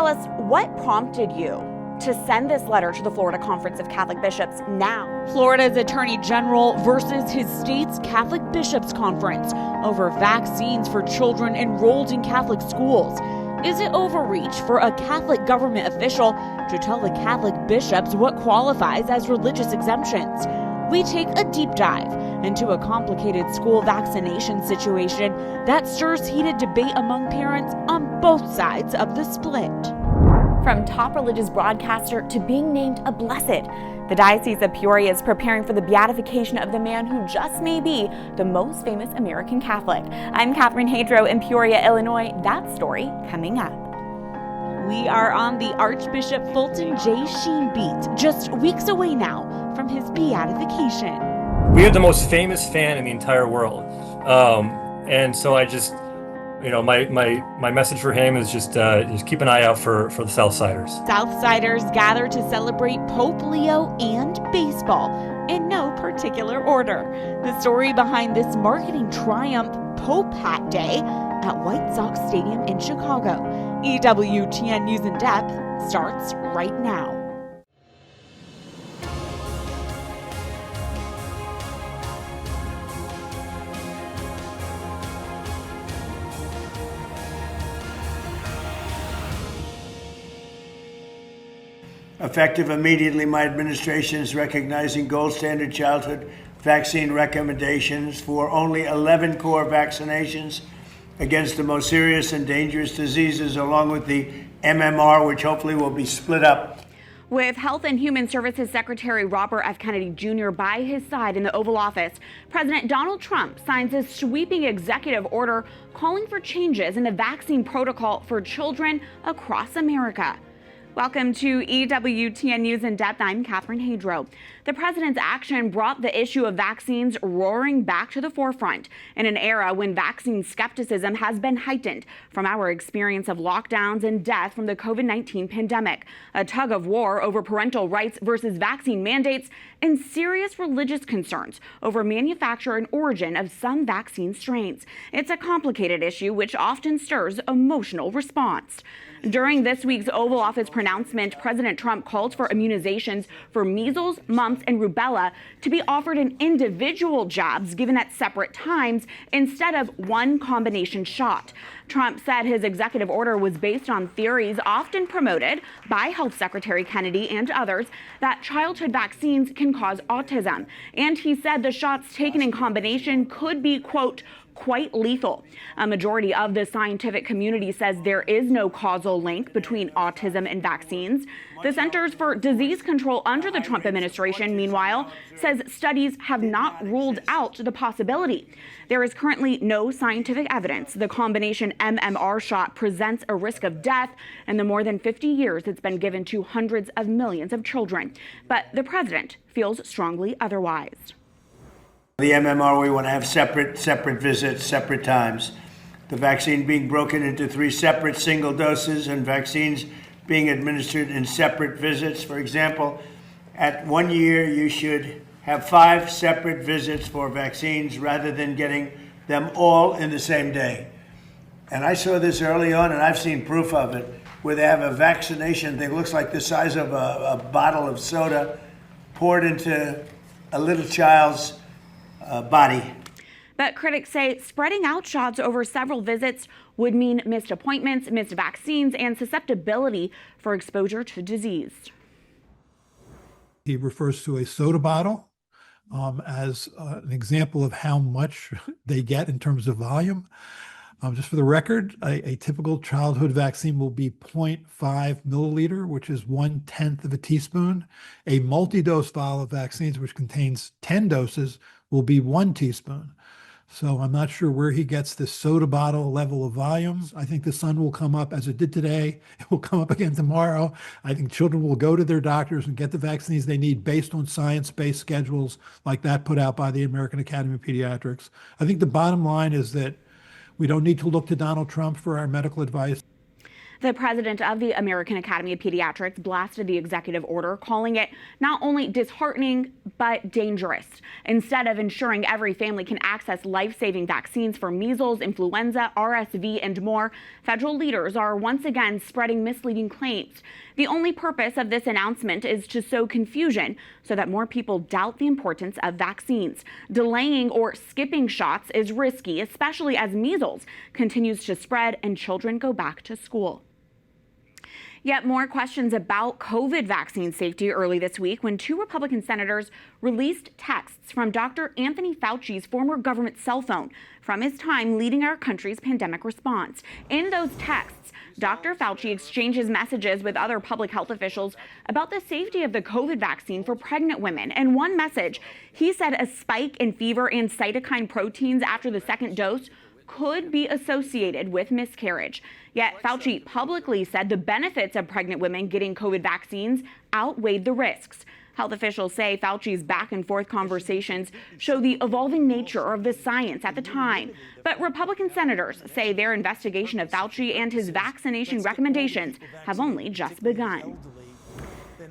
tell us what prompted you to send this letter to the Florida Conference of Catholic Bishops now. Florida's Attorney General versus his state's Catholic Bishops Conference over vaccines for children enrolled in Catholic schools. Is it overreach for a Catholic government official to tell the Catholic bishops what qualifies as religious exemptions? We take a deep dive into a complicated school vaccination situation that stirs heated debate among parents on both sides of the split. From top religious broadcaster to being named a blessed, the Diocese of Peoria is preparing for the beatification of the man who just may be the most famous American Catholic. I'm Catherine Hadro in Peoria, Illinois. That story coming up. We are on the Archbishop Fulton J. Sheen beat, just weeks away now from his beatification. We have the most famous fan in the entire world. And so I just, my message for him is just keep an eye out for the Southsiders. Southsiders gather to celebrate Pope Leo and baseball in no particular order. The story behind this marketing triumph, Pope Hat Day, at White Sox Stadium in Chicago. EWTN News in Depth starts right now. Effective immediately, my administration is recognizing gold standard childhood vaccine recommendations for only 11 core vaccinations against the most serious and dangerous diseases, along with the MMR, which hopefully will be split up. With Health and Human Services Secretary Robert F. Kennedy Jr. by his side in the Oval Office, President Donald Trump signs a sweeping executive order calling for changes in the vaccine protocol for children across America. Welcome to EWTN News in Depth. I'm Catherine Hadro. The president's action brought the issue of vaccines roaring back to the forefront in an era when vaccine skepticism has been heightened from our experience of lockdowns and death from the COVID-19 pandemic, a tug of war over parental rights versus vaccine mandates, and serious religious concerns over manufacture and origin of some vaccine strains. It's a complicated issue which often stirs emotional response. During this week's Oval Office pronouncement, President Trump called for immunizations for measles, mumps, and rubella to be offered in individual jabs given at separate times instead of one combination shot. Trump said his executive order was based on theories often promoted by Health Secretary Kennedy and others that childhood vaccines can cause autism. And he said the shots taken in combination could be, quote, quite lethal. A majority of the scientific community says there is no causal link between autism and vaccines. The Centers for Disease Control under the Trump administration, meanwhile, says studies have not ruled out the possibility. There is currently no scientific evidence the combination MMR shot presents a risk of death in the more than 50 years it's been given to hundreds of millions of children. But the president feels strongly otherwise. The MMR, we want to have separate visits, separate times. The vaccine being broken into 3 separate single doses and vaccines being administered in separate visits. For example, at 1 year, you should have 5 separate visits for vaccines rather than getting them all in the same day. And I saw this early on, and I've seen proof of it, where they have a vaccination thing, looks like the size of a bottle of soda poured into a little child's body. But critics say spreading out shots over several visits would mean missed appointments, missed vaccines, and susceptibility for exposure to disease. He refers to a soda bottle as an example of how much they get in terms of volume. Just for the record, a typical childhood vaccine will be 0.5 milliliter, which is 1/10 of a teaspoon. A multi-dose vial of vaccines, which contains 10 doses, will be 1 teaspoon. So I'm not sure where he gets this soda bottle level of volumes. I think the sun will come up as it did today. It will come up again tomorrow. I think children will go to their doctors and get the vaccines they need based on science-based schedules like that put out by the American Academy of Pediatrics. I think the bottom line is that we don't need to look to Donald Trump for our medical advice. The president of the American Academy of Pediatrics blasted the executive order, calling it not only disheartening, but dangerous. Instead of ensuring every family can access life-saving vaccines for measles, influenza, RSV, and more, federal leaders are once again spreading misleading claims. The only purpose of this announcement is to sow confusion so that more people doubt the importance of vaccines. Delaying or skipping shots is risky, especially as measles continues to spread and children go back to school. Yet more questions about COVID vaccine safety early this week when two Republican senators released texts from Dr. Anthony Fauci's former government cell phone from his time leading our country's pandemic response. In those texts, Dr. Fauci exchanges messages with other public health officials about the safety of the COVID vaccine for pregnant women. In one message, he said a spike in fever and cytokine proteins after the second dose could be associated with miscarriage. Yet Fauci publicly said the benefits of pregnant women getting COVID vaccines outweighed the risks. Health officials say Fauci's back and forth conversations show the evolving nature of the science at the time. But Republican senators say their investigation of Fauci and his vaccination recommendations have only just begun.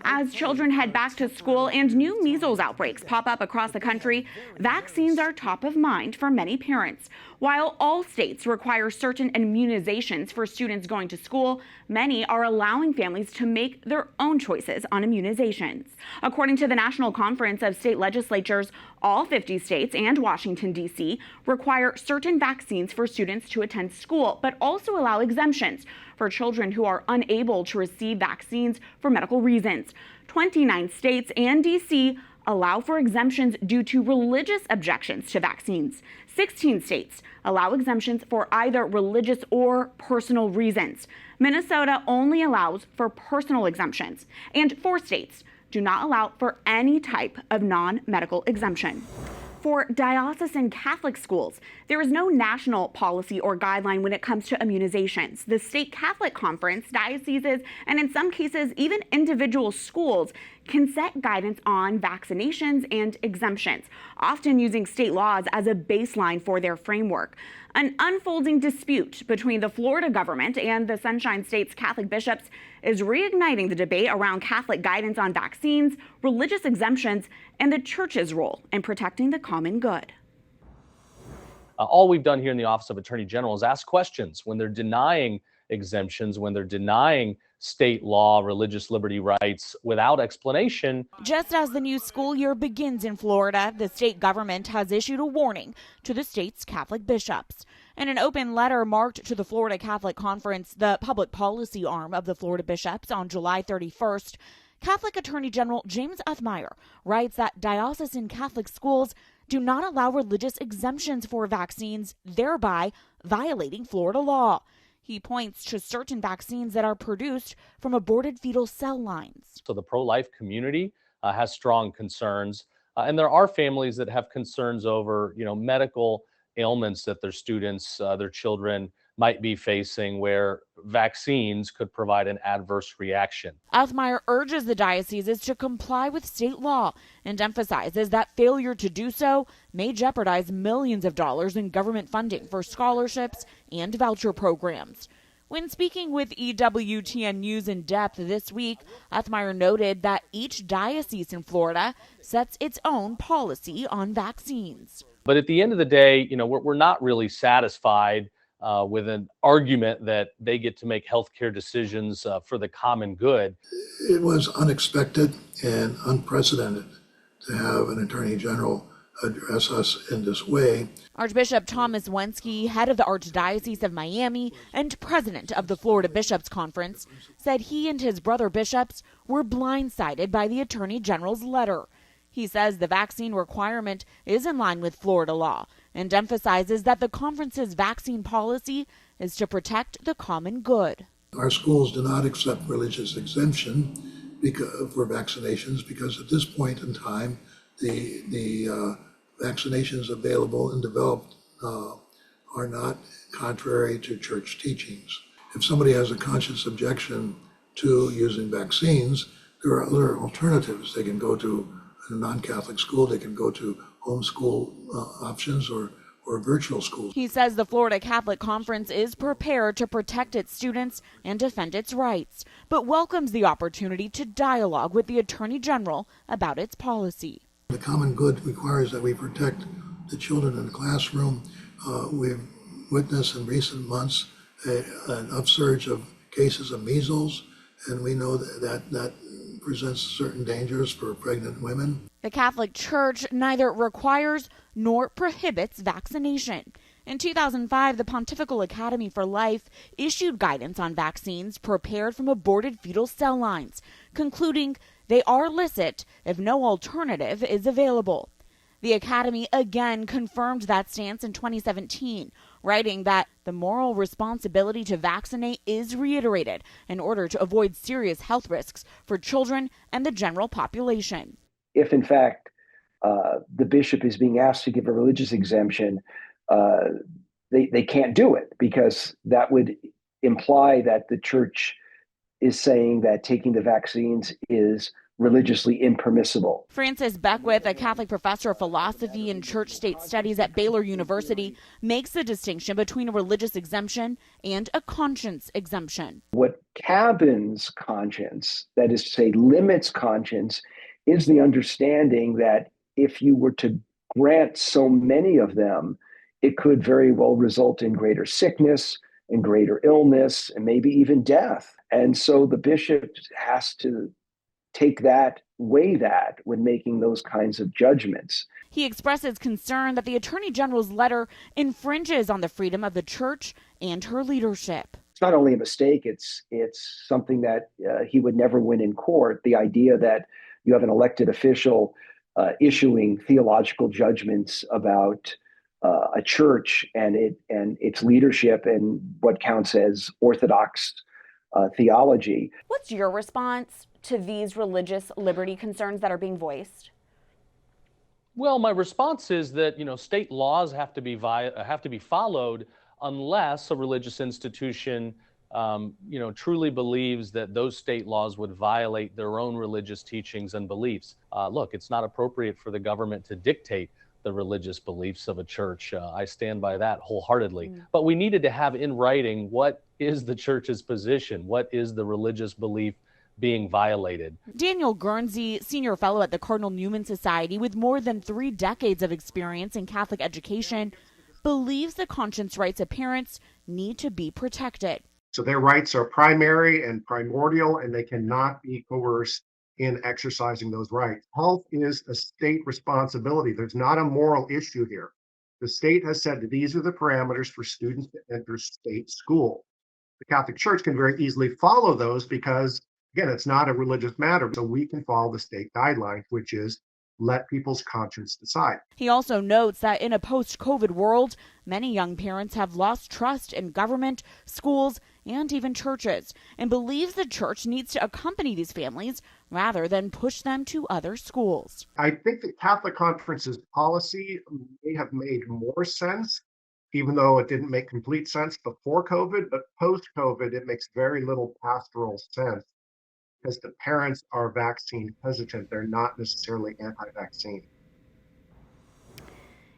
As children head back to school and new measles outbreaks pop up across the country, vaccines are top of mind for many parents. While all states require certain immunizations for students going to school, many are allowing families to make their own choices on immunizations. According to the National Conference of State Legislatures, all 50 states and Washington, D.C. require certain vaccines for students to attend school, but also allow exemptions for children who are unable to receive vaccines for medical reasons. 29 states and D.C. allow for exemptions due to religious objections to vaccines. 16 states allow exemptions for either religious or personal reasons. Minnesota only allows for personal exemptions, and 4 states do not allow for any type of non-medical exemption. For diocesan Catholic schools, there is no national policy or guideline when it comes to immunizations. The State Catholic Conference, dioceses, and in some cases, even individual schools can set guidance on vaccinations and exemptions, often using state laws as a baseline for their framework. An unfolding dispute between the Florida government and the Sunshine State's Catholic bishops is reigniting the debate around Catholic guidance on vaccines, religious exemptions, and the church's role in protecting the common good. All we've done here in the Office of Attorney General is ask questions when they're denying exemptions, when they're denying state law, religious liberty rights without explanation. Just as the new school year begins in Florida, the state government has issued a warning to the state's Catholic bishops. In an open letter marked to the Florida Catholic Conference, the public policy arm of the Florida bishops, on July 31st, Catholic Attorney General James Uthmeier writes that diocesan Catholic schools do not allow religious exemptions for vaccines, thereby violating Florida law. He points to certain vaccines that are produced from aborted fetal cell lines. So the pro-life community has strong concerns, and there are families that have concerns over, medical ailments that their students, their children might be facing, where vaccines could provide an adverse reaction. Uthmeier urges the dioceses to comply with state law and emphasizes that failure to do so may jeopardize millions of dollars in government funding for scholarships and voucher programs. When speaking with EWTN News in Depth this week, Uthmeier noted that each diocese in Florida sets its own policy on vaccines. But at the end of the day, we're not really satisfied with an argument that they get to make healthcare decisions for the common good. It was unexpected and unprecedented to have an Attorney General address us in this way. Archbishop Thomas Wenski, head of the Archdiocese of Miami and president of the Florida Bishops' Conference, said he and his brother bishops were blindsided by the Attorney General's letter. He says the vaccine requirement is in line with Florida law and emphasizes that the conference's vaccine policy is to protect the common good. Our schools do not accept religious exemption for vaccinations because at this point in time, the vaccinations available and developed are not contrary to church teachings. If somebody has a conscious objection to using vaccines, there are other alternatives. They can go to a non-Catholic school, they can go to homeschool options or virtual schools. He says the Florida Catholic Conference is prepared to protect its students and defend its rights, but welcomes the opportunity to dialogue with the Attorney General about its policy. The common good requires that we protect the children in the classroom. We've witnessed in recent months an upsurge of cases of measles, and we know that presents certain dangers for pregnant women. The Catholic Church neither requires nor prohibits vaccination. In 2005, the Pontifical Academy for Life issued guidance on vaccines prepared from aborted fetal cell lines, concluding they are licit if no alternative is available. The Academy again confirmed that stance in 2017, writing that the moral responsibility to vaccinate is reiterated in order to avoid serious health risks for children and the general population. If, in fact, the bishop is being asked to give a religious exemption, they can't do it, because that would imply that the church is saying that taking the vaccines is religiously impermissible. Francis Beckwith, a Catholic professor of philosophy and church-state studies at Baylor University, makes the distinction between a religious exemption and a conscience exemption. What cabins conscience, that is to say, limits conscience, is the understanding that if you were to grant so many of them, it could very well result in greater sickness and greater illness and maybe even death. And so the bishop has to weigh that when making those kinds of judgments. He expresses concern that the Attorney General's letter infringes on the freedom of the church and her leadership. It's not only a mistake, it's something that he would never win in court. The idea that you have an elected official issuing theological judgments about a church and its leadership and what counts as orthodox theology. What's your response to these religious liberty concerns that are being voiced? Well, my response is that, state laws have to be followed unless a religious institution, truly believes that those state laws would violate their own religious teachings and beliefs. Look, it's not appropriate for the government to dictate the religious beliefs of a church. I stand by that wholeheartedly. But we needed to have in writing what is the church's position, what is the religious belief being violated. Daniel Guernsey, senior fellow at the Cardinal Newman Society with more than 3 decades of experience in Catholic education, believes the conscience rights of parents need to be protected. So their rights are primary and primordial, and they cannot be coerced in exercising those rights. Health is a state responsibility. There's not a moral issue here. The state has said that these are the parameters for students to enter state school. The Catholic Church can very easily follow those because, again, it's not a religious matter. So we can follow the state guidelines, which is let people's conscience decide. He also notes that in a post-COVID world, many young parents have lost trust in government, schools, and even churches, and believes the church needs to accompany these families rather than push them to other schools. I think the Catholic Conference's policy may have made more sense, even though it didn't make complete sense before COVID, but post-COVID, it makes very little pastoral sense because the parents are vaccine hesitant. They're not necessarily anti-vaccine.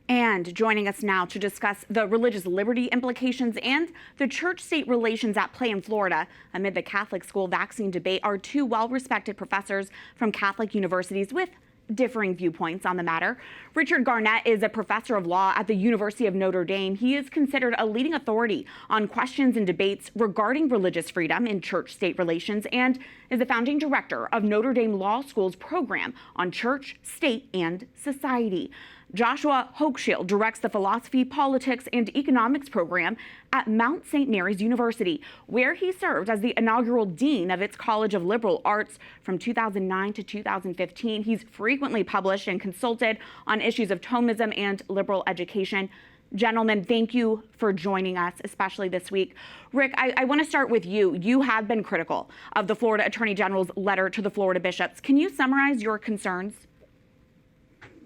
And joining us now to discuss the religious liberty implications and the church-state relations at play in Florida amid the Catholic school vaccine debate are 2 well-respected professors from Catholic universities with differing viewpoints on the matter. Richard Garnett is a professor of law at the University of Notre Dame. He is considered a leading authority on questions and debates regarding religious freedom in church-state relations and is the founding director of Notre Dame Law School's program on church, state, and society. Joshua Hochschild directs the Philosophy, Politics, and Economics program at Mount St. Mary's University, where he served as the inaugural dean of its College of Liberal Arts from 2009 to 2015. He's frequently published and consulted on issues of Thomism and liberal education. Gentlemen, thank you for joining us, especially this week. Rick, I want to start with you. You have been critical of the Florida Attorney General's letter to the Florida bishops. Can you summarize your concerns?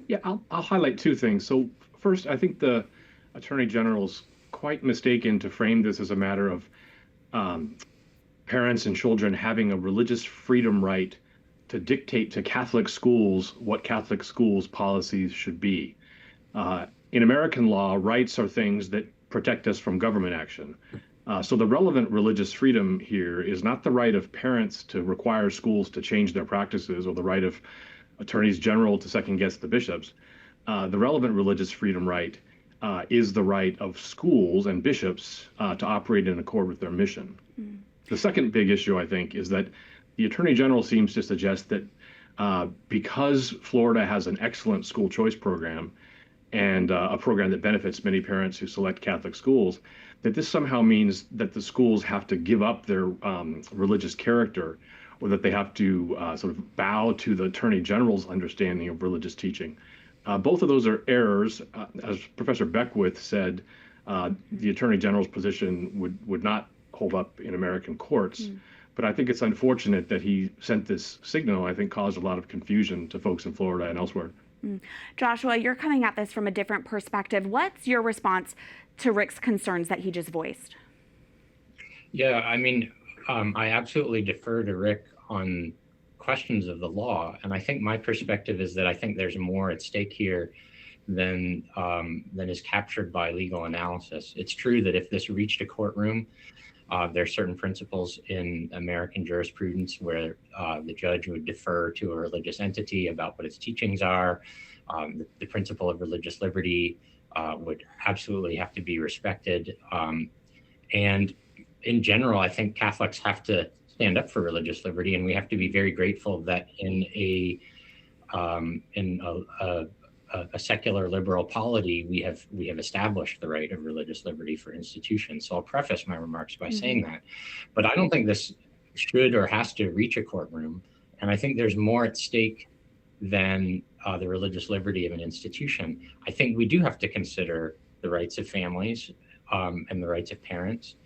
Yeah, I'll highlight 2 things. So first, I think the Attorney General's quite mistaken to frame this as a matter of parents and children having a religious freedom right to dictate to Catholic schools what Catholic schools' policies should be. in American law, rights are things that protect us from government action. So the relevant religious freedom here is not the right of parents to require schools to change their practices or the right of attorneys general to second guess the bishops. The relevant religious freedom right is the right of schools and bishops to operate in accord with their mission. The second big issue, I think, is that the Attorney General seems to suggest that because Florida has an excellent school choice program and a program that benefits many parents who select Catholic schools, that this somehow means that the schools have to give up their religious character, or that they have to sort of bow to the Attorney General's understanding of religious teaching. Both of those are errors. As Professor Beckwith said, the Attorney General's position would not hold up in American courts. But I think it's unfortunate that he sent this signal. I think caused a lot of confusion to folks in Florida and elsewhere. Joshua, you're coming at this from a different perspective. What's your response to Rick's concerns that he just voiced? Yeah, I mean, I absolutely defer to Rick on questions of the law. And I think my perspective is that I think there's more at stake here than is captured by legal analysis. It's true that if this reached a courtroom, there are certain principles in American jurisprudence where the judge would defer to a religious entity about what its teachings are. The principle of religious liberty would absolutely have to be respected. And in general, I think Catholics have to stand up for religious liberty, and we have to be very grateful that in a secular liberal polity, we have established the right of religious liberty for institutions. So I'll preface my remarks by saying that, but I don't think this should or has to reach a courtroom. And I think there's more at stake than the religious liberty of an institution. I think we do have to consider the rights of families and the rights of parents.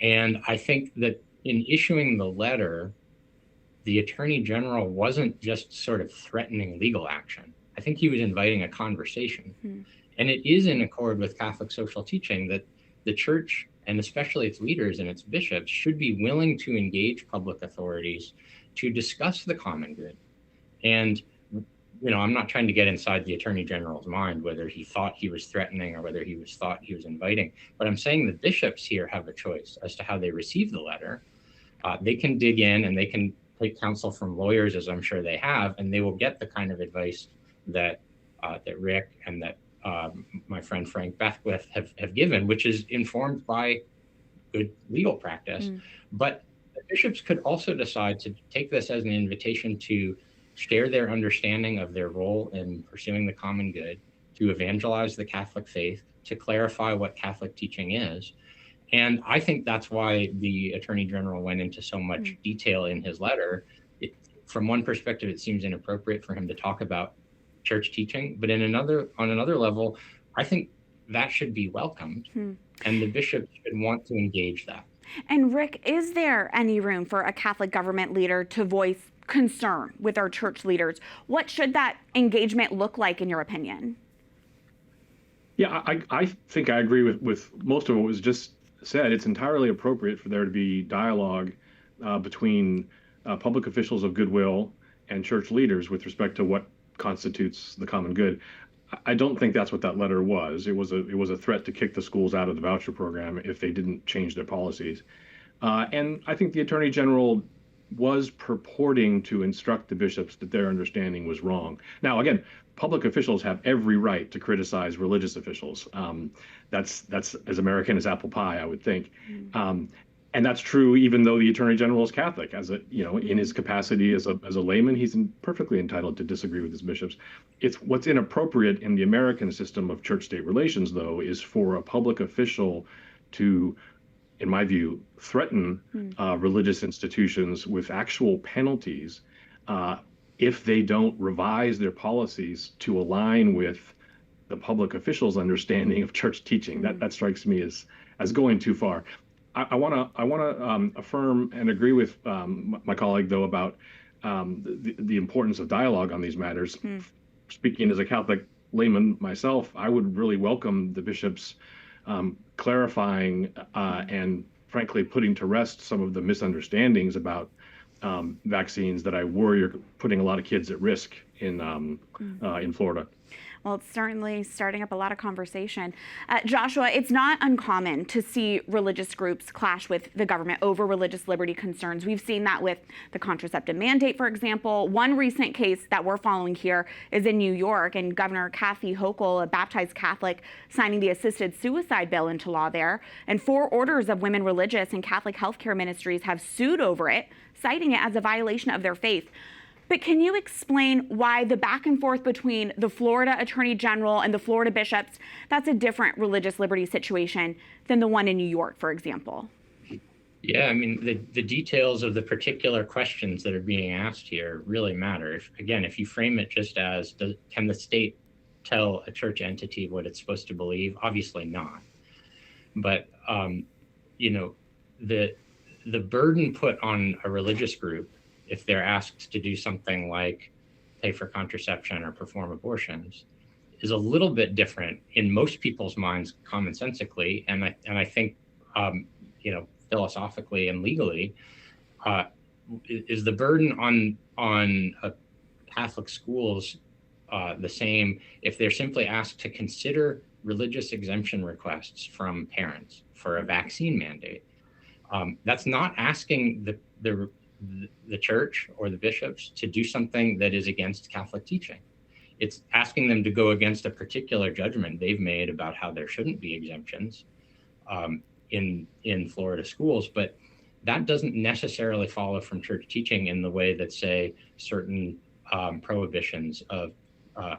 And I think that in issuing the letter, the Attorney General wasn't just sort of threatening legal action. I think he was inviting a conversation. And it is in accord with Catholic social teaching that the church, and especially its leaders and its bishops, should be willing to engage public authorities to discuss the common good. And, you know, I'm not trying to get inside the Attorney General's mind, whether he thought he was threatening or whether he thought he was inviting. But I'm saying the bishops here have a choice as to how they receive the letter. They can dig in and they can take counsel from lawyers, as I'm sure they have, and they will get the kind of advice that Rick and that my friend Frank Beckwith have given, which is informed by good legal practice. But the bishops could also decide to take this as an invitation to share their understanding of their role in pursuing the common good, to evangelize the Catholic faith, to clarify what Catholic teaching is. And I think that's why the Attorney General went into so much detail in his letter. From one perspective, it seems inappropriate for him to talk about church teaching, but on another level, I think that should be welcomed, and the bishops should want to engage that. And Rick, is there any room for a Catholic government leader to voice concern with our church leaders? What should that engagement look like, in your opinion? Yeah, I think I agree with most of what was just said. It's entirely appropriate for there to be dialogue between public officials of goodwill and church leaders with respect to what constitutes the common good. I don't think that's what that letter was. It was a threat to kick the schools out of the voucher program if they didn't change their policies. And I think the Attorney General was purporting to instruct the bishops that their understanding was wrong. Now, again, public officials have every right to criticize religious officials. That's as American as apple pie, I would think. And that's true even though the Attorney General is Catholic. In his capacity as a layman, he's perfectly entitled to disagree with his bishops. It's what's inappropriate in the American system of church-state relations, though, is for a public official to, in my view, threaten religious institutions with actual penalties if they don't revise their policies to align with the public official's understanding of church teaching. That strikes me as going too far. I want to affirm and agree with my colleague, though, about the importance of dialogue on these matters. Speaking as a Catholic layman myself, I would really welcome the bishops clarifying and, frankly, putting to rest some of the misunderstandings about vaccines that I worry are putting a lot of kids at risk in Florida. Well, it's certainly starting up a lot of conversation. Joshua, it's not uncommon to see religious groups clash with the government over religious liberty concerns. We've seen that with the contraceptive mandate, for example. One recent case that we're following here is in New York, and Governor Kathy Hochul, a baptized Catholic, signing the assisted suicide bill into law there. And 4 orders of women religious and Catholic healthcare ministries have sued over it, citing it as a violation of their faith. But can you explain why the back and forth between the Florida Attorney General and the Florida bishops, that's a different religious liberty situation than the one in New York, for example? Yeah, I mean, the details of the particular questions that are being asked here really matter. If you frame it just as, can the state tell a church entity what it's supposed to believe? Obviously not. But, the burden put on a religious group if they're asked to do something like pay for contraception or perform abortions is a little bit different in most people's minds commonsensically, and I think philosophically and legally is the burden on Catholic schools the same if they're simply asked to consider religious exemption requests from parents for a vaccine mandate. That's not asking the church or the bishops to do something that is against Catholic teaching. It's asking them to go against a particular judgment they've made about how there shouldn't be exemptions in Florida schools, but that doesn't necessarily follow from church teaching in the way that, say, certain prohibitions of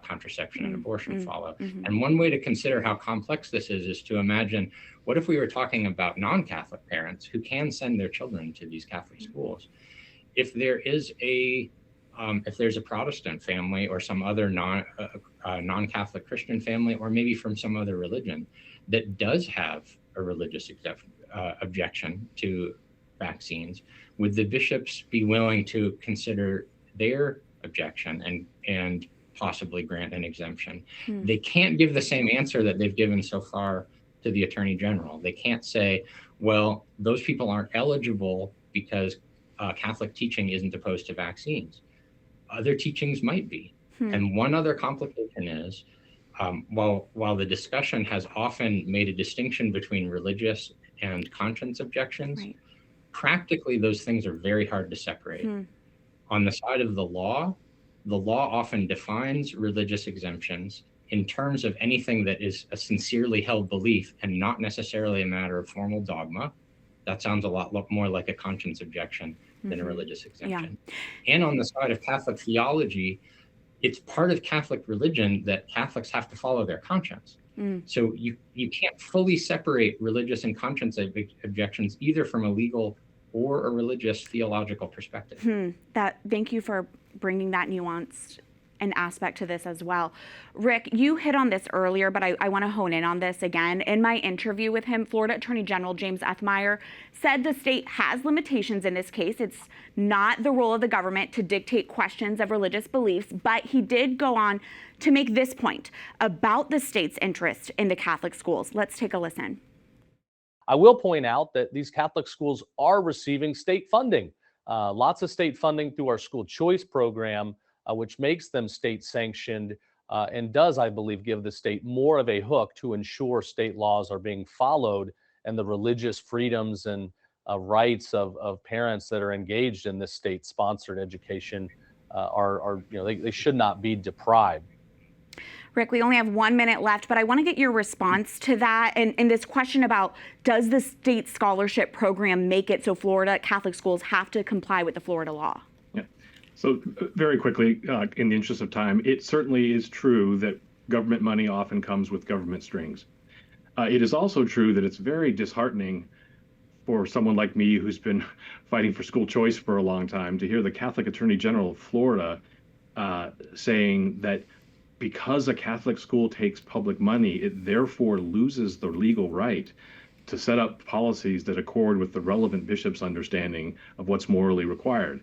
contraception and abortion follow. And one way to consider how complex this is to imagine, what if we were talking about non-Catholic parents who can send their children to these Catholic schools? If there is if there's a Protestant family or some other non-Catholic Christian family, or maybe from some other religion that does have a religious objection to vaccines, would the bishops be willing to consider their objection and possibly grant an exemption? They can't give the same answer that they've given so far to the Attorney General. They can't say, well, those people aren't eligible because Catholic teaching isn't opposed to vaccines. Other teachings might be. And one other complication is, while the discussion has often made a distinction between religious and conscience objections, practically those things are very hard to separate. On the side of the law often defines religious exemptions in terms of anything that is a sincerely held belief and not necessarily a matter of formal dogma. That sounds a lot more like a conscience objection than a religious exemption. And on the side of Catholic theology, it's part of Catholic religion that Catholics have to follow their conscience. So you can't fully separate religious and conscience objections either from a legal or a religious theological perspective. Thank you for bringing that nuanced an aspect to this as well. Rick, you hit on this earlier, but I want to hone in on this again. In my interview with him, Florida Attorney General James Uthmeier said the state has limitations in this case. It's not the role of the government to dictate questions of religious beliefs, but he did go on to make this point about the state's interest in the Catholic schools. Let's take a listen. I will point out that these Catholic schools are receiving state funding, lots of state funding through our school choice program, which makes them state sanctioned and does, I believe, give the state more of a hook to ensure state laws are being followed and the religious freedoms and rights of parents that are engaged in this state-sponsored education they should not be deprived. Rick, we only have 1 minute left, but I want to get your response to that and this question about, does the state scholarship program make it so Florida Catholic schools have to comply with the Florida law? So very quickly, in the interest of time, it certainly is true that government money often comes with government strings. It is also true that it's very disheartening for someone like me who's been fighting for school choice for a long time to hear the Catholic Attorney General of Florida saying that because a Catholic school takes public money, it therefore loses the legal right to set up policies that accord with the relevant bishop's understanding of what's morally required.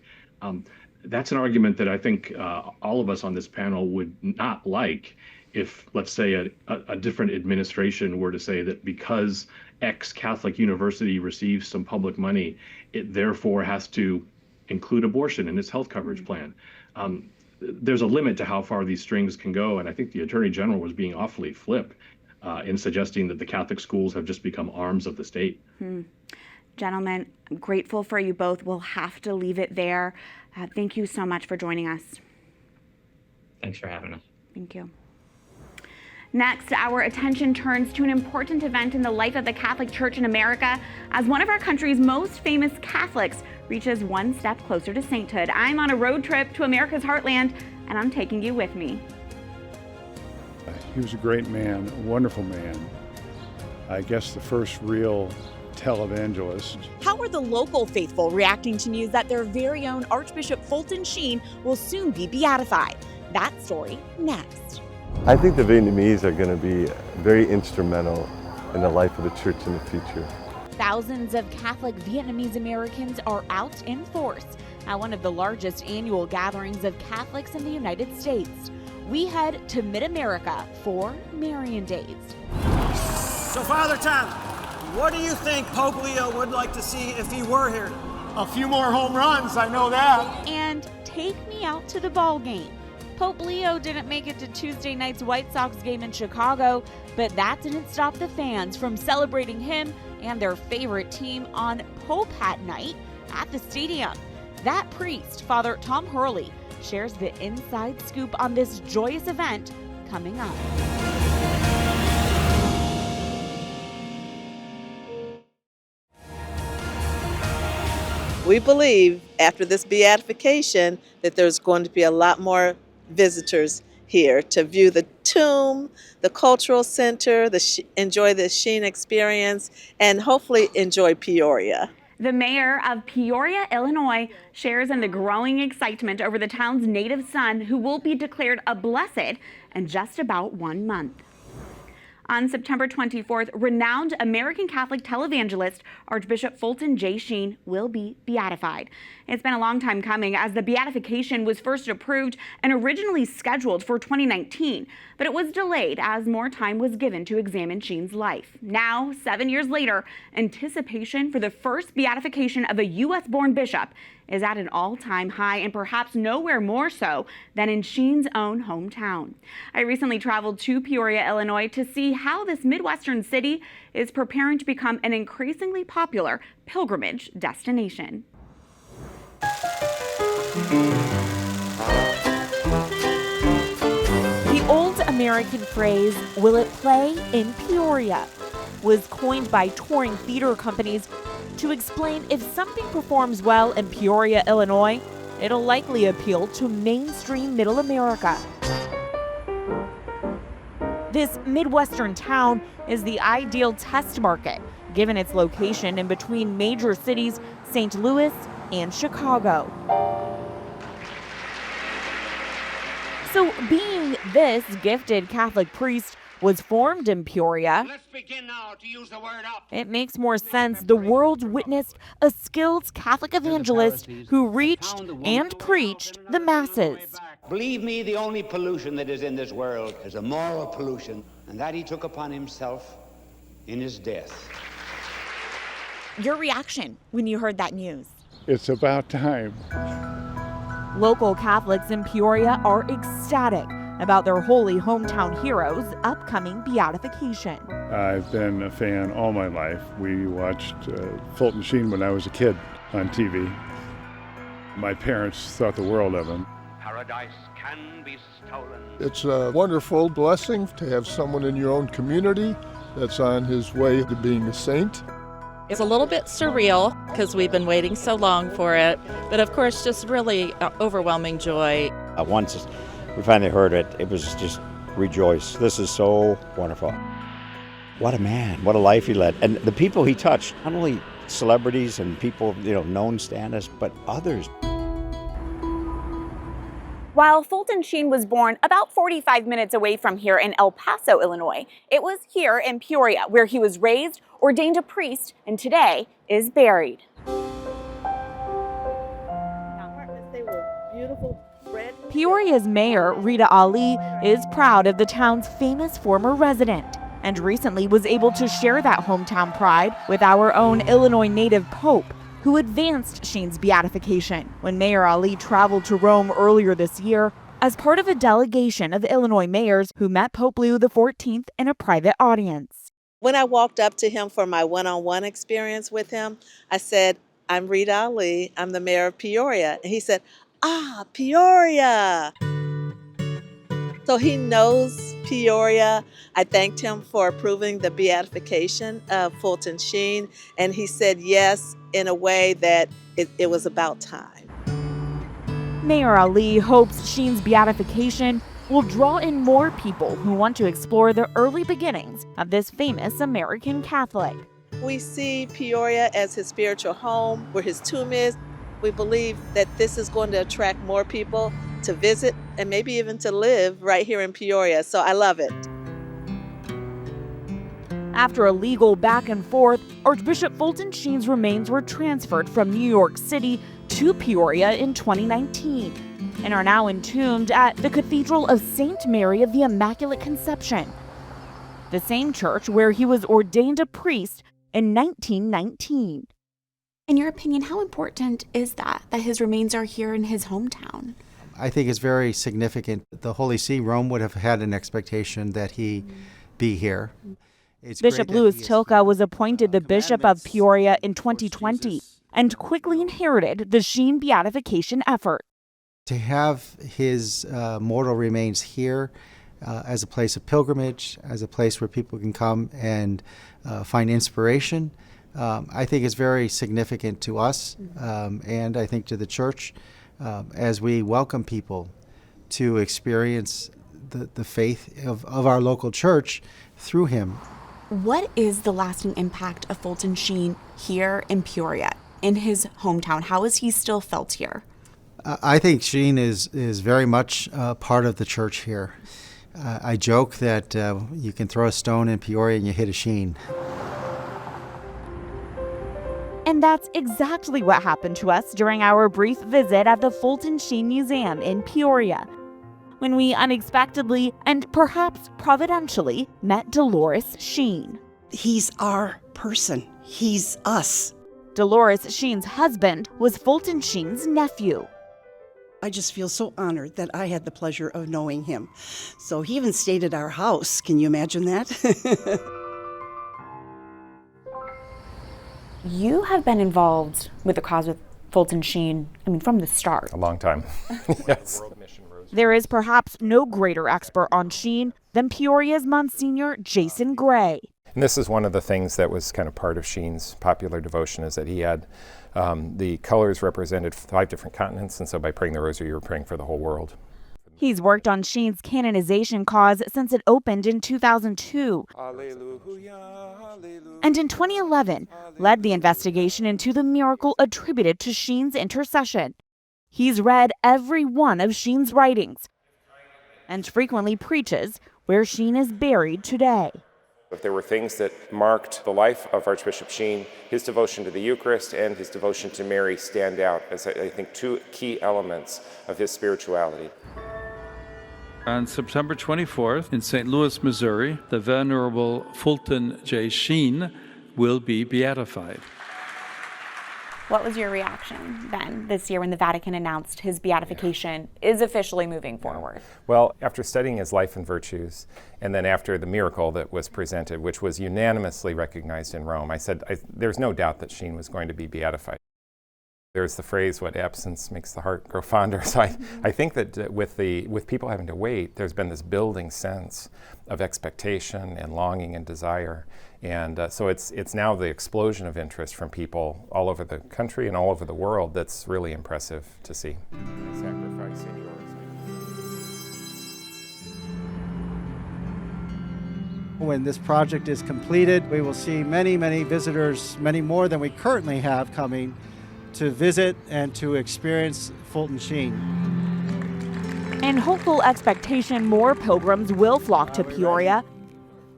That's an argument that I think all of us on this panel would not like if, let's say, a different administration were to say that because X Catholic university receives some public money, it therefore has to include abortion in its health coverage plan. there's a limit to how far these strings can go. And I think the Attorney General was being awfully flip in suggesting that the Catholic schools have just become arms of the state. Gentlemen, I'm grateful for you both. We'll have to leave it there. Thank you so much for joining us. Thanks for having us. Thank you. Next, our attention turns to an important event in the life of the Catholic Church in America as one of our country's most famous Catholics reaches one step closer to sainthood. I'm on a road trip to America's heartland, and I'm taking you with me. He was a great man, a wonderful man. I guess the first real televangelist. How are the local faithful reacting to news that their very own Archbishop Fulton Sheen will soon be beatified? That story next. I think the Vietnamese are going to be very instrumental in the life of the church in the future. Thousands of Catholic Vietnamese Americans are out in force at one of the largest annual gatherings of Catholics in the United States. We head to Mid-America for Marian Days. So, Father Tom, what do you think Pope Leo would like to see if he were here? A few more home runs, I know that. And take me out to the ball game. Pope Leo didn't make it to Tuesday night's White Sox game in Chicago, but that didn't stop the fans from celebrating him and their favorite team on Pope Hat Night at the stadium. That priest, Father Tom Hurley, shares the inside scoop on this joyous event coming up. We believe after this beatification that there's going to be a lot more visitors here to view the tomb, the cultural center, enjoy the Sheen experience, and hopefully enjoy Peoria. The mayor of Peoria, Illinois, shares in the growing excitement over the town's native son, who will be declared a blessed in just about 1 month. On September 24th, renowned American Catholic televangelist Archbishop Fulton J. Sheen will be beatified. It's been a long time coming, as the beatification was first approved and originally scheduled for 2019, but it was delayed as more time was given to examine Sheen's life. Now, 7 years later, anticipation for the first beatification of a U.S.-born bishop is at an all-time high, and perhaps nowhere more so than in Sheen's own hometown. I recently traveled to Peoria, Illinois, to see how this Midwestern city is preparing to become an increasingly popular pilgrimage destination. The old American phrase, "Will it play in Peoria?" was coined by touring theater companies to explain if something performs well in Peoria, Illinois, it'll likely appeal to mainstream Middle America. This Midwestern town is the ideal test market, given its location in between major cities St. Louis and Chicago. So being this gifted Catholic priest was formed in Peoria, let's begin now to use the word up. It makes more sense the world witnessed a skilled Catholic evangelist who reached and preached the masses. Believe me, the only pollution that is in this world is a moral pollution, and that he took upon himself in his death. Your reaction when you heard that news? It's about time. Local Catholics in Peoria are ecstatic about their holy hometown hero's upcoming beatification. I've been a fan all my life. We watched Fulton Sheen when I was a kid on TV. My parents thought the world of him. Paradise can be stolen. It's a wonderful blessing to have someone in your own community that's on his way to being a saint. It's a little bit surreal because we've been waiting so long for it, but of course just really overwhelming joy. Once we finally heard it, it was just rejoice. This is so wonderful. What a man, what a life he led. And the people he touched, not only celebrities and people, known status, but others. While Fulton Sheen was born about 45 minutes away from here in El Paso, Illinois, it was here in Peoria where he was raised, ordained a priest, and today is buried. Peoria's mayor, Rita Ali, is proud of the town's famous former resident and recently was able to share that hometown pride with our own Illinois native Pope, who advanced Sheen's beatification. When Mayor Ali traveled to Rome earlier this year, as part of a delegation of Illinois mayors who met Pope Leo XIV in a private audience. When I walked up to him for my one-on-one experience with him, I said, "I'm Rita Ali, I'm the mayor of Peoria." And he said, "Ah, Peoria." So he knows Peoria. I thanked him for approving the beatification of Fulton Sheen, and he said yes in a way that it was about time. Mayor Ali hopes Sheen's beatification will draw in more people who want to explore the early beginnings of this famous American Catholic. We see Peoria as his spiritual home, where his tomb is. We believe that this is going to attract more people to visit and maybe even to live right here in Peoria. So I love it. After a legal back and forth, Archbishop Fulton Sheen's remains were transferred from New York City to Peoria in 2019 and are now entombed at the Cathedral of St. Mary of the Immaculate Conception, the same church where he was ordained a priest in 1919. In your opinion, how important is that his remains are here in his hometown? I think it's very significant. The Holy See, Rome would have had an expectation that he be here. Bishop Louis Tylka was appointed the Bishop of Peoria in 2020 and quickly inherited the Sheen beatification effort. To have his mortal remains here as a place of pilgrimage, as a place where people can come and find inspiration, I think is very significant to us and I think to the church as we welcome people to experience the faith of our local church through him. What is the lasting impact of Fulton Sheen here in Peoria, in his hometown? How is he still felt here? I think Sheen is very much part of the church here. I joke that you can throw a stone in Peoria and you hit a Sheen. And that's exactly what happened to us during our brief visit at the Fulton Sheen Museum in Peoria, when we unexpectedly and perhaps providentially met Dolores Sheen. He's our person. He's us. Dolores Sheen's husband was Fulton Sheen's nephew. I just feel so honored that I had the pleasure of knowing him. So he even stayed at our house. Can you imagine that? You have been involved with the cause with Fulton Sheen, from the start. A long time. Yes. There is perhaps no greater expert on Sheen than Peoria's Monsignor Jason Gray. And this is one of the things that was kind of part of Sheen's popular devotion, is that he had the colors represented 5 different continents, and so by praying the rosary, you were praying for the whole world. He's worked on Sheen's canonization cause since it opened in 2002. And in 2011, led the investigation into the miracle attributed to Sheen's intercession. He's read every one of Sheen's writings and frequently preaches where Sheen is buried today. If there were things that marked the life of Archbishop Sheen, his devotion to the Eucharist and his devotion to Mary stand out as, I think, 2 key elements of his spirituality. On September 24th in St. Louis, Missouri, the Venerable Fulton J. Sheen will be beatified. What was your reaction then this year when the Vatican announced his beatification is officially moving forward? Well, after studying his life and virtues, and then after the miracle that was presented, which was unanimously recognized in Rome, I said there's no doubt that Sheen was going to be beatified. There's the phrase, what absence makes the heart grow fonder. So I think that with people having to wait, there's been this building sense of expectation and longing and desire. And so it's now the explosion of interest from people all over the country and all over the world that's really impressive to see. Sacrifice in yours. When this project is completed, we will see many, many visitors, many more than we currently have coming to visit and to experience Fulton Sheen. In hopeful expectation, more pilgrims will flock to Peoria.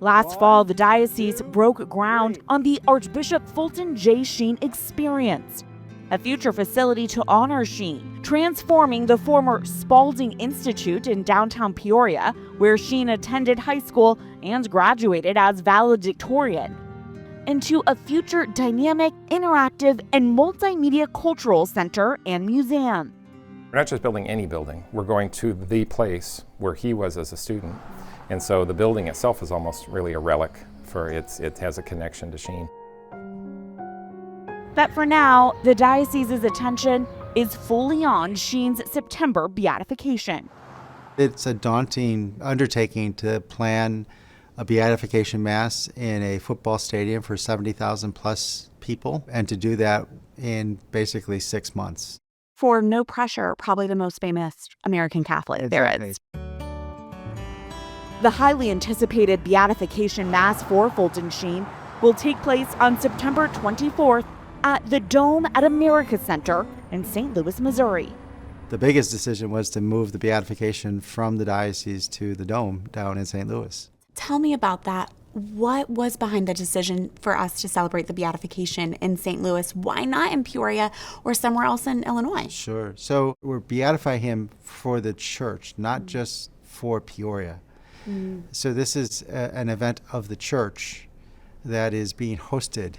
Last fall, the diocese broke ground on the Archbishop Fulton J. Sheen Experience, a future facility to honor Sheen, transforming the former Spalding Institute in downtown Peoria, where Sheen attended high school and graduated as valedictorian, into a future dynamic, interactive, and multimedia cultural center and museum. We're not just building any building, we're going to the place where he was as a student. And so the building itself is almost really a relic for it has a connection to Sheen. But for now, the diocese's attention is fully on Sheen's September beatification. It's a daunting undertaking to plan a beatification mass in a football stadium for 70,000 plus people, and to do that in basically 6 months. For no pressure, probably the most famous American Catholic there is. The highly anticipated beatification mass for Fulton Sheen will take place on September 24th at the Dome at America Center in St. Louis, Missouri. The biggest decision was to move the beatification from the diocese to the Dome down in St. Louis. Tell me about that. What was behind the decision for us to celebrate the beatification in St. Louis? Why not in Peoria or somewhere else in Illinois? Sure. So we're beatifying him for the church, not just for Peoria. So this is an event of the church that is being hosted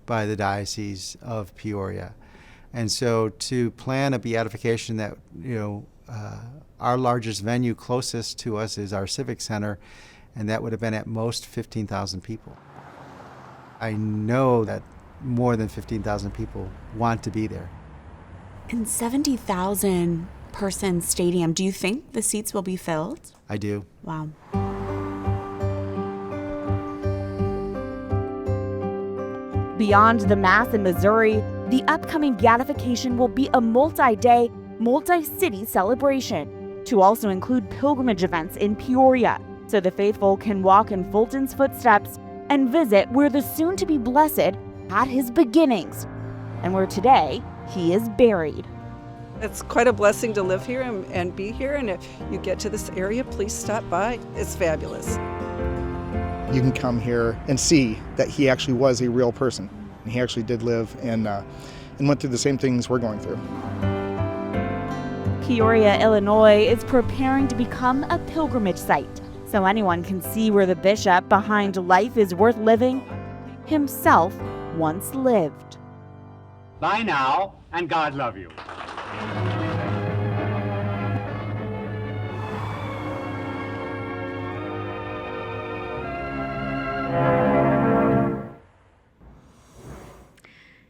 by the Diocese of Peoria. And so to plan a beatification that, our largest venue closest to us is our Civic Center, and that would have been at most 15,000 people. I know that more than 15,000 people want to be there. In 70,000 person stadium, do you think the seats will be filled? I do. Wow. Beyond the Mass in Missouri, the upcoming beatification will be a multi-day, multi-city celebration to also include pilgrimage events in Peoria, so the faithful can walk in Fulton's footsteps and visit where the soon-to-be blessed had his beginnings, and where today he is buried. It's quite a blessing to live here and be here, and if you get to this area, please stop by. It's fabulous. You can come here and see that he actually was a real person. And he actually did live and went through the same things we're going through. Peoria, Illinois is preparing to become a pilgrimage site, so anyone can see where the bishop behind Life is Worth Living himself once lived. Bye now, and God love you.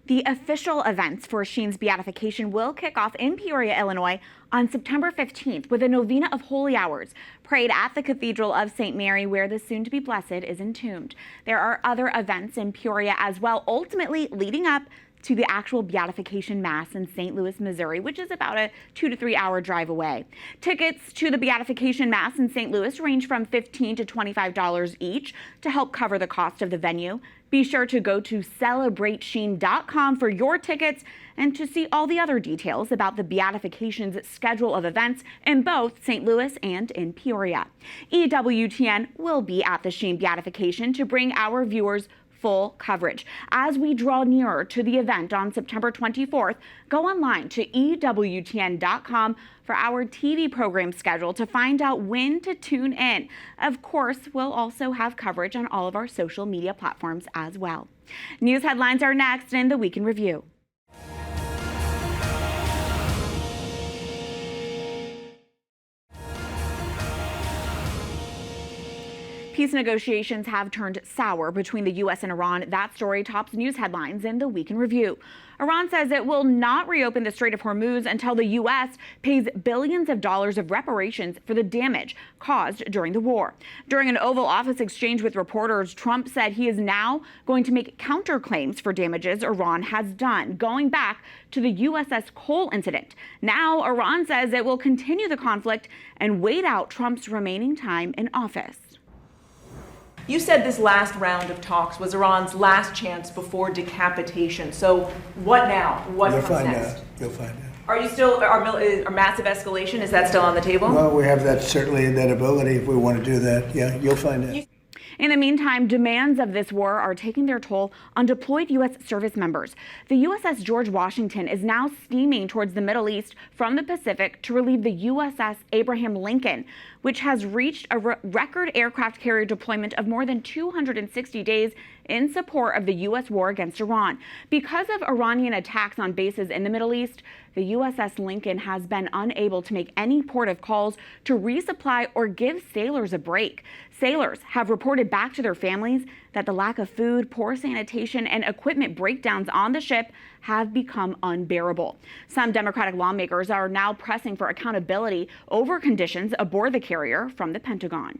The official events for Sheen's beatification will kick off in Peoria, Illinois on September 15th with a novena of holy hours prayed at the Cathedral of St. Mary, where the soon-to-be blessed is entombed. There are other events in Peoria as well, ultimately leading up to the actual beatification mass in St. Louis, Missouri, which is about a 2 to 3 hour drive away. Tickets to the beatification mass in St. Louis range from $15 to $25 each to help cover the cost of the venue. Be sure to go to celebratesheen.com for your tickets and to see all the other details about the beatification's schedule of events in both St. Louis and in Peoria. EWTN will be at the Sheen beatification to bring our viewers full coverage. As we draw nearer to the event on September 24th, go online to EWTN.com for our TV program schedule to find out when to tune in. Of course, we'll also have coverage on all of our social media platforms as well. News headlines are next in the Week in Review. Peace negotiations have turned sour between the U.S. and Iran. That story tops news headlines in the Week in Review. Iran says it will not reopen the Strait of Hormuz until the U.S. pays billions of dollars of reparations for the damage caused during the war. During an Oval Office exchange with reporters, Trump said he is now going to make counterclaims for damages Iran has done, going back to the USS Cole incident. Now, Iran says it will continue the conflict and wait out Trump's remaining time in office. You said this last round of talks was Iran's last chance before decapitation. So what now? What comes next? You'll find out. Are you still, are massive escalation, is that still on the table? Well, we have that, certainly that ability if we want to do that. Yeah, you'll find out. In the meantime, demands of this war are taking their toll on deployed U.S. service members. The USS George Washington is now steaming towards the Middle East from the Pacific to relieve the USS Abraham Lincoln, which has reached a record aircraft carrier deployment of more than 260 days in support of the U.S. war against Iran. Because of Iranian attacks on bases in the Middle East, the USS Lincoln has been unable to make any port of calls to resupply or give sailors a break. Sailors have reported back to their families that the lack of food, poor sanitation, and equipment breakdowns on the ship have become unbearable. Some Democratic lawmakers are now pressing for accountability over conditions aboard the carrier from the Pentagon.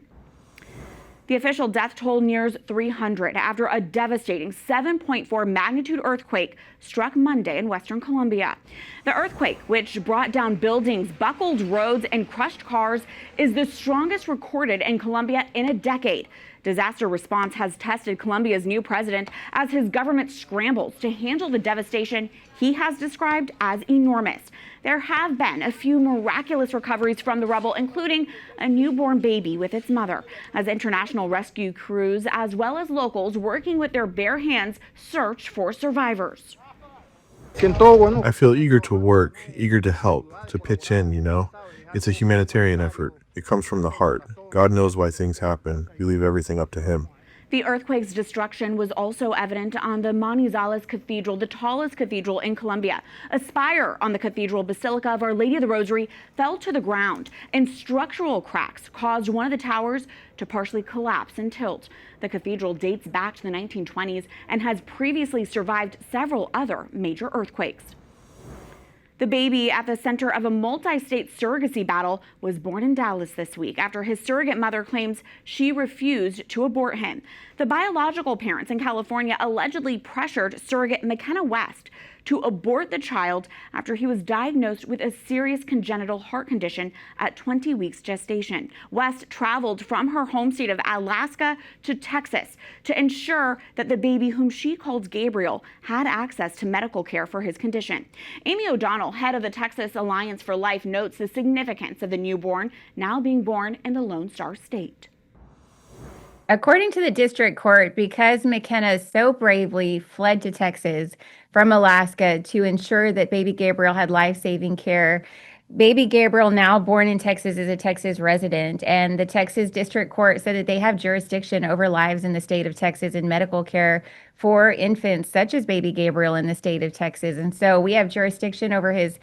The official death toll nears 300 after a devastating 7.4 magnitude earthquake struck Monday in Western Colombia. The earthquake, which brought down buildings, buckled roads, and crushed cars, is the strongest recorded in Colombia in a decade. Disaster response has tested Colombia's new president as his government scrambles to handle the devastation he has described as enormous. There have been a few miraculous recoveries from the rubble, including a newborn baby with its mother, as international rescue crews as well as locals working with their bare hands search for survivors. I feel eager to work, eager to help, to pitch in, you know. It's a humanitarian effort. It comes from the heart. God knows why things happen. We leave everything up to Him. The earthquake's destruction was also evident on the Manizales Cathedral, the tallest cathedral in Colombia. A spire on the cathedral Basilica of Our Lady of the Rosary fell to the ground, and structural cracks caused one of the towers to partially collapse and tilt. The cathedral dates back to the 1920s and has previously survived several other major earthquakes. The baby at the center of a multi-state surrogacy battle was born in Dallas this week after his surrogate mother claims she refused to abort him. The biological parents in California allegedly pressured surrogate McKenna West to abort the child after he was diagnosed with a serious congenital heart condition at 20 weeks gestation. West traveled from her home state of Alaska to Texas to ensure that the baby, whom she called Gabriel, had access to medical care for his condition. Amy O'Donnell, head of the Texas Alliance for Life, notes the significance of the newborn now being born in the Lone Star State. According to the district court, because McKenna so bravely fled to Texas from Alaska to ensure that baby Gabriel had life-saving care, baby Gabriel, now born in Texas, is a Texas resident, and the Texas district court said that they have jurisdiction over lives in the state of Texas and medical care for infants such as baby Gabriel in the state of Texas. And so we have jurisdiction over his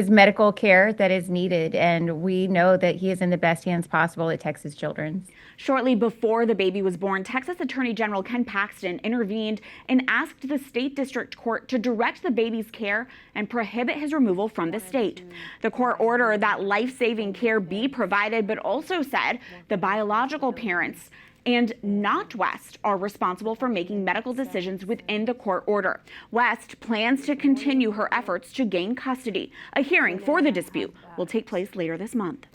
medical care that is needed, and we know that he is in the best hands possible at Texas Children's. Shortly before the baby was born, Texas Attorney General Ken Paxton intervened and asked the state district court to direct the baby's care and prohibit his removal from the state. The court ordered that life-saving care be provided, but also said the biological parents and not West are responsible for making medical decisions within the court order. West plans to continue her efforts to gain custody. A hearing for the dispute will take place later this month.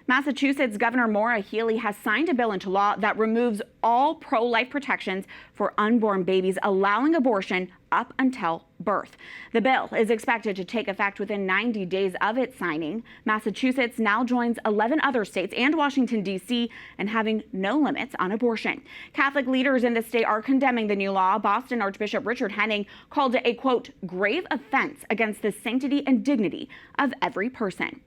Massachusetts Governor Maura Healey has signed a bill into law that removes all pro-life protections for unborn babies, allowing abortion up until birth. The bill is expected to take effect within 90 days of its signing. Massachusetts now joins 11 other states and Washington, D.C. in having no limits on abortion. Catholic leaders in the state are condemning the new law. Boston Archbishop Richard Henning called it a, quote, grave offense against the sanctity and dignity of every person.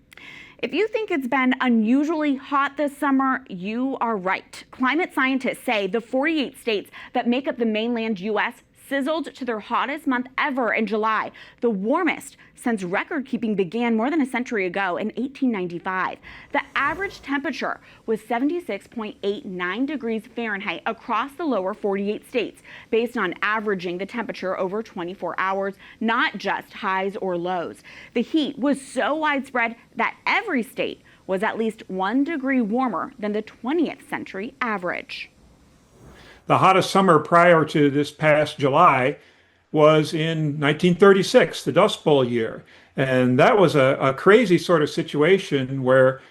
If you think it's been unusually hot this summer, you are right. Climate scientists say the 48 states that make up the mainland U.S. sizzled to their hottest month ever in July, the warmest since record-keeping began more than a century ago in 1895. The average temperature was 76.89 degrees Fahrenheit across the lower 48 states, based on averaging the temperature over 24 hours, not just highs or lows. The heat was so widespread that every state was at least 1 degree warmer than the 20th century average. The hottest summer prior to this past July was in 1936, the Dust Bowl year. And that was a crazy sort of situation where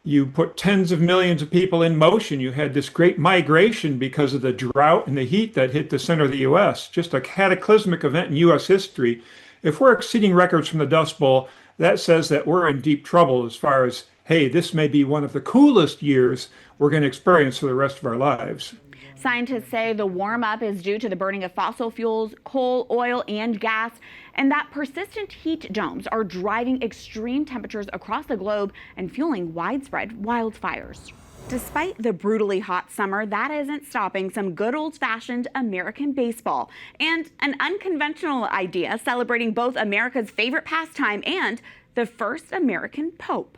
you put tens of millions of people in motion. You had this great migration because of the drought and the heat that hit the center of the U.S., just a cataclysmic event in U.S. history. If we're exceeding records from the Dust Bowl, that says that we're in deep trouble as far as, hey, this may be one of the coolest years we're going to experience for the rest of our lives. Scientists say the warm-up is due to the burning of fossil fuels, coal, oil, and gas, and that persistent heat domes are driving extreme temperatures across the globe and fueling widespread wildfires. Despite the brutally hot summer, that isn't stopping some good old-fashioned American baseball and an unconventional idea celebrating both America's favorite pastime and the first American pope.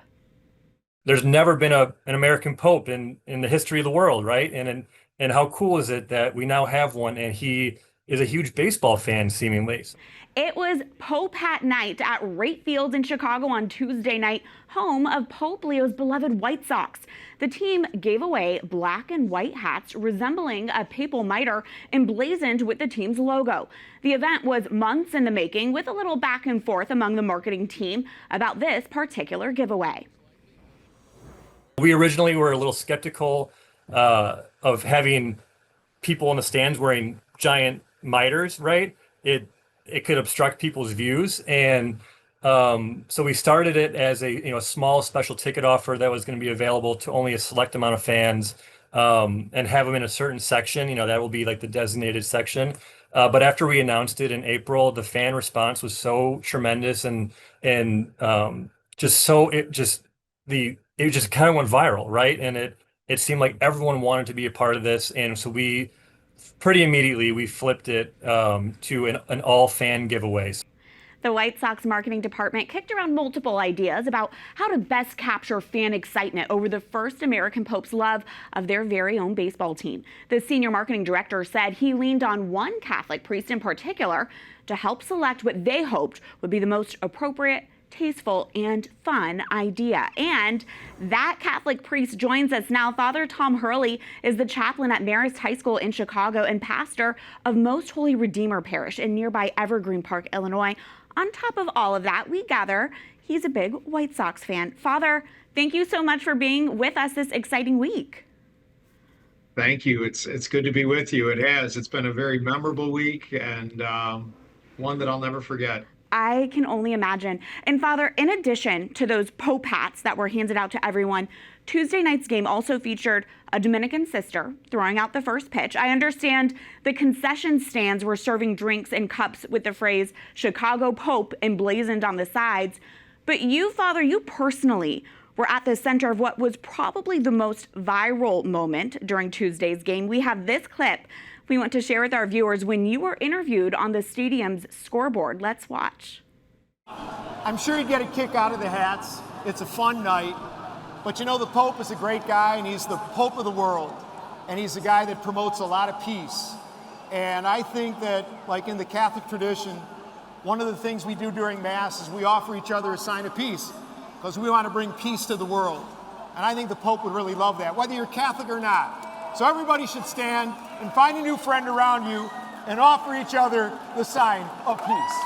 There's never been an American pope in the history of the world, right? And how cool is it that we now have one, and he is a huge baseball fan, seemingly. It was Pope Hat Night at Wright Field in Chicago on Tuesday night, home of Pope Leo's beloved White Sox. The team gave away black and white hats resembling a papal mitre emblazoned with the team's logo. The event was months in the making, with a little back and forth among the marketing team about this particular giveaway. We originally were a little skeptical of having people in the stands wearing giant mitres, right? It could obstruct people's views, and so we started it as a small special ticket offer that was going to be available to only a select amount of fans, and have them in a certain section. That will be like the designated section. But after we announced it in April, the fan response was so tremendous, and it just kind of went viral, right? And it seemed like everyone wanted to be a part of this, and so we pretty immediately we flipped it to an all-fan giveaway. The White Sox marketing department kicked around multiple ideas about how to best capture fan excitement over the first American Pope's love of their very own baseball team. The senior marketing director said he leaned on one Catholic priest in particular to help select what they hoped would be the most appropriate, tasteful, and fun idea. And that Catholic priest joins us now. Father Tom Hurley is the chaplain at Marist High School in Chicago and pastor of Most Holy Redeemer Parish in nearby Evergreen Park, Illinois. On top of all of that, we gather he's a big White Sox fan. Father, thank you so much for being with us this exciting week. Thank you. It's good to be with you. It has. It's been a very memorable week, and one that I'll never forget. I can only imagine. And Father, in addition to those Pope hats that were handed out to everyone, Tuesday night's game also featured a Dominican sister throwing out the first pitch. I understand the concession stands were serving drinks in cups with the phrase Chicago Pope emblazoned on the sides. But you, Father, you personally were at the center of what was probably the most viral moment during Tuesday's game. We have this clip we want to share with our viewers when you were interviewed on the stadium's scoreboard. Let's watch. I'm sure you get a kick out of the hats. It's a fun night. But the Pope is a great guy, and he's the Pope of the world. And he's a guy that promotes a lot of peace. And I think that, like in the Catholic tradition, one of the things we do during Mass is we offer each other a sign of peace, because we want to bring peace to the world. And I think the Pope would really love that, whether you're Catholic or not. So everybody should stand and find a new friend around you and offer each other the sign of peace.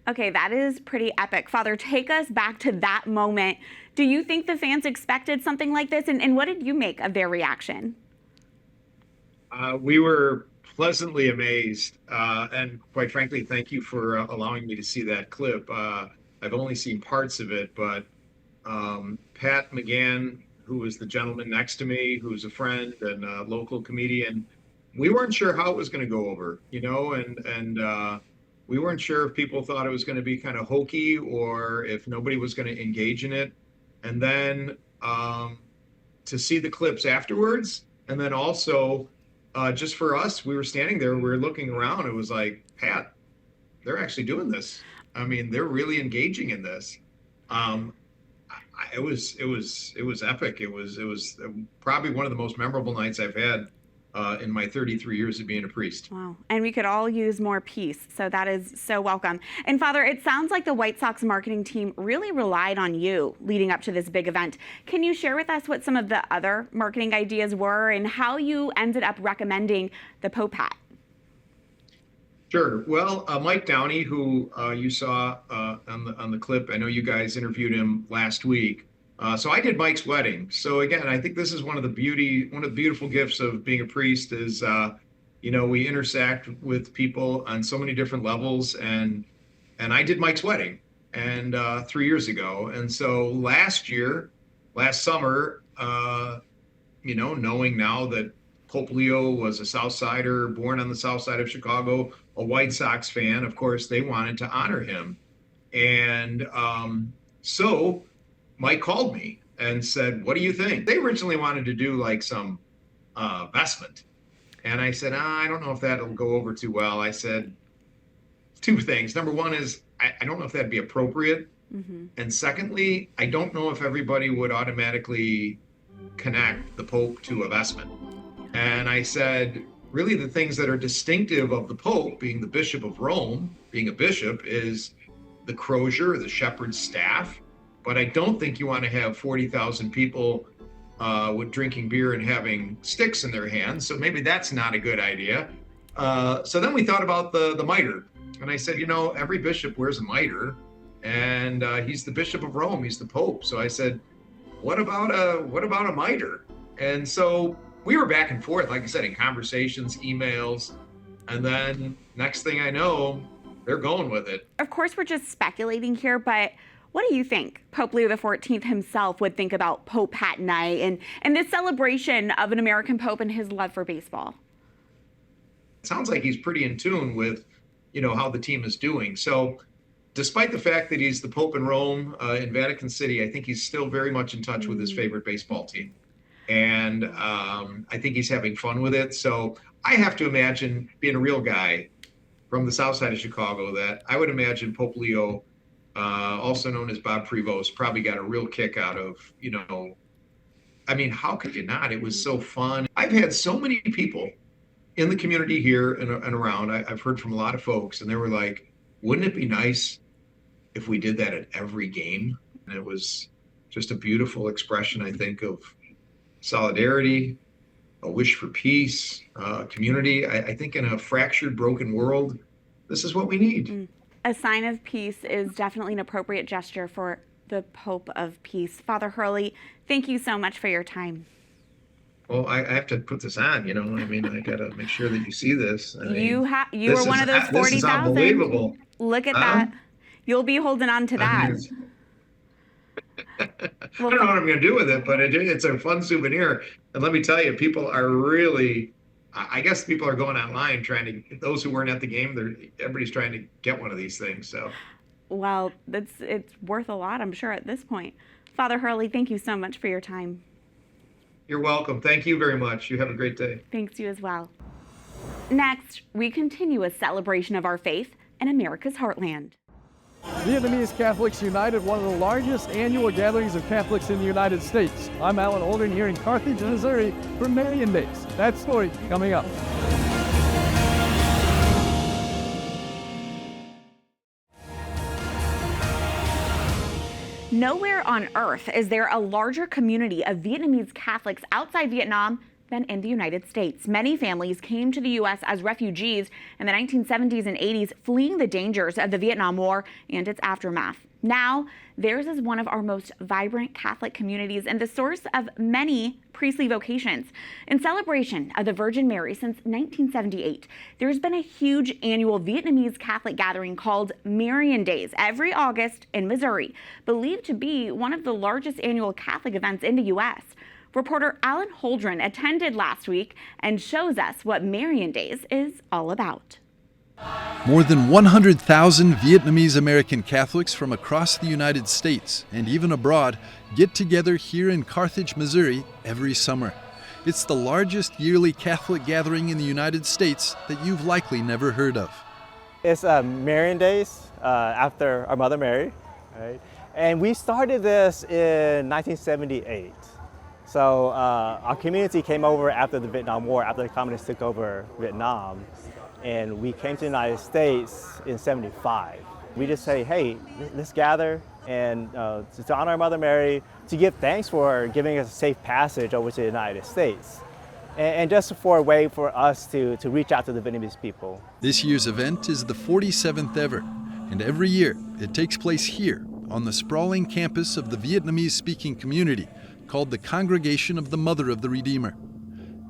Okay, that is pretty epic. Father, take us back to that moment. Do you think the fans expected something like this? And what did you make of their reaction? We were pleasantly amazed. And quite frankly, thank you for allowing me to see that clip. I've only seen parts of it, but Pat McGann, who was the gentleman next to me, who's a friend and a local comedian, we weren't sure how it was going to go over, and we weren't sure if people thought it was going to be kind of hokey or if nobody was going to engage in it. And then to see the clips afterwards, and then also just for us, we were standing there, we were looking around. It was like, Pat, they're actually doing this. I mean, they're really engaging in this. It was epic. It was probably one of the most memorable nights I've had in my 33 years of being a priest. Wow. And we could all use more peace. So that is so welcome. And Father, it sounds like the White Sox marketing team really relied on you leading up to this big event. Can you share with us what some of the other marketing ideas were and how you ended up recommending the Pope hat? Sure. Well, Mike Downey, who you saw on the clip, I know you guys interviewed him last week. So I did Mike's wedding. So again, I think this is one of the beautiful gifts of being a priest is, we intersect with people on so many different levels. And I did Mike's wedding and 3 years ago. And so last summer, knowing now that Pope Leo was a South Sider, born on the South Side of Chicago, a White Sox fan, of course, they wanted to honor him. And so Mike called me and said, what do you think? They originally wanted to do like some vestment. And I said, I don't know if that'll go over too well. I said, two things. Number one is, I don't know if that'd be appropriate. Mm-hmm. And secondly, I don't know if everybody would automatically connect the Pope to a vestment. And I said, really the things that are distinctive of the Pope, being the Bishop of Rome, being a bishop, is the crozier, the shepherd's staff. But I don't think you want to have 40,000 people with drinking beer and having sticks in their hands. So maybe that's not a good idea. So then we thought about the mitre. And I said, every bishop wears a mitre, and he's the Bishop of Rome, he's the Pope. So I said, what about a mitre? And so we were back and forth, like I said, in conversations, emails, and then next thing I know, they're going with it. Of course, we're just speculating here, but what do you think Pope Leo XIV himself would think about Pope Hat Night and this celebration of an American Pope and his love for baseball? It sounds like he's pretty in tune with, how the team is doing. So despite the fact that he's the Pope in Rome, in Vatican City, I think he's still very much in touch with his favorite baseball team. And I think he's having fun with it. So I have to imagine, being a real guy from the South Side of Chicago, that I would imagine Pope Leo, also known as Bob Prevost, probably got a real kick out of, how could you not? It was so fun. I've had so many people in the community here and around. I've heard from a lot of folks, and they were like, wouldn't it be nice if we did that at every game? And it was just a beautiful expression, I think, of solidarity, a wish for peace, community. I think in a fractured, broken world, this is what we need. A sign of peace is definitely an appropriate gesture for the Pope of Peace. Father Hurley, thank you so much for your time. Well, I have to put this on, I got to make sure that you see this. You were one of those 40,000. This is unbelievable. Look at that. You'll be holding on to that. I don't know what I'm going to do with it, but it's a fun souvenir. And let me tell you, people are really, I guess people are going online those who weren't at the game, everybody's trying to get one of these things. So, well, it's worth a lot, I'm sure, at this point. Father Hurley, thank you so much for your time. You're welcome. Thank you very much. You have a great day. Thanks, you as well. Next, we continue a celebration of our faith in America's heartland. Vietnamese Catholics United, one of the largest annual gatherings of Catholics in the United States. I'm Alan Holdren here in Carthage, Missouri for Marian Days. That story coming up. Nowhere on earth is there a larger community of Vietnamese Catholics outside Vietnam than in the United States. Many families came to the U.S. as refugees in the 1970s and 80s, fleeing the dangers of the Vietnam War and its aftermath. Now, theirs is one of our most vibrant Catholic communities and the source of many priestly vocations. In celebration of the Virgin Mary since 1978, there's been a huge annual Vietnamese Catholic gathering called Marian Days every August in Missouri, believed to be one of the largest annual Catholic events in the U.S. Reporter Alan Holdren attended last week and shows us what Marian Days is all about. More than 100,000 Vietnamese American Catholics from across the United States and even abroad get together here in Carthage, Missouri every summer. It's the largest yearly Catholic gathering in the United States that you've likely never heard of. It's Marian Days after our Mother Mary, right? And we started this in 1978. So our community came over after the Vietnam War, after the communists took over Vietnam. And we came to the United States in '75. We just say, hey, let's gather and to honor our Mother Mary, to give thanks for giving us a safe passage over to the United States. And just for a way for us to reach out to the Vietnamese people. This year's event is the 47th ever, and every year it takes place here on the sprawling campus of the Vietnamese-speaking community called the Congregation of the Mother of the Redeemer.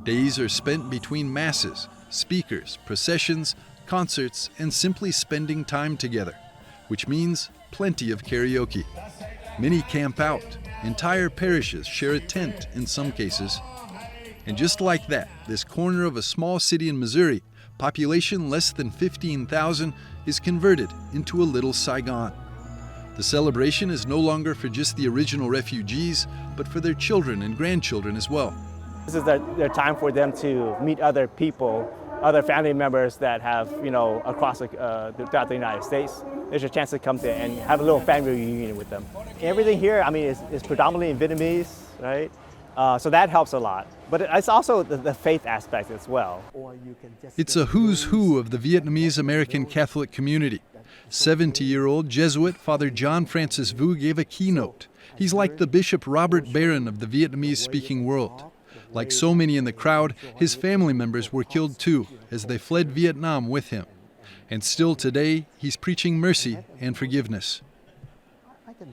Days are spent between masses, speakers, processions, concerts, and simply spending time together, which means plenty of karaoke. Many camp out. Entire parishes share a tent in some cases. And just like that, this corner of a small city in Missouri, population less than 15,000, is converted into a little Saigon. The celebration is no longer for just the original refugees, but for their children and grandchildren as well. This is their time for them to meet other people, other family members that have, across throughout the United States. There's a chance to come there and have a little family reunion with them. Everything here, is predominantly in Vietnamese, right? So that helps a lot. But it's also the faith aspect as well. It's a who's who of the Vietnamese American Catholic community. 70-year-old Jesuit Father John Francis Vu gave a keynote. He's like the Bishop Robert Barron of the Vietnamese-speaking world. Like so many in the crowd, his family members were killed too as they fled Vietnam with him. And still today, he's preaching mercy and forgiveness.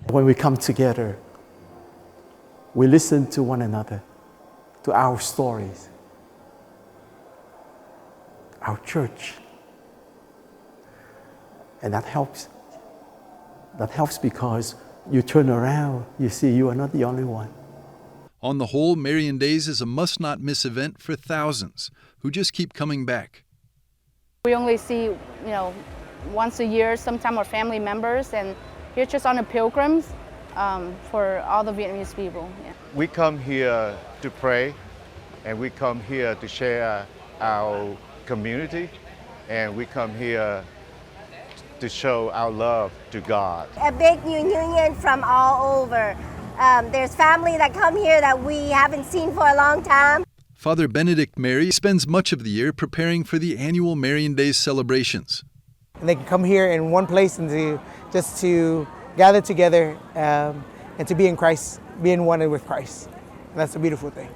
When we come together, we listen to one another, to our stories, our church. And that helps. That helps because you turn around, you see you are not the only one. On the whole, Marian Days is a must-not-miss event for thousands who just keep coming back. We only see, once a year, sometimes our family members, and we're just on the pilgrims for all the Vietnamese people. Yeah. We come here to pray, and we come here to share our community, and we come here to show our love to God. A big union from all over. There's family that come here that we haven't seen for a long time. Father Benedict Mary spends much of the year preparing for the annual Marian Days celebrations. And they can come here in one place and to gather together and to be in Christ, being one with Christ. And that's a beautiful thing.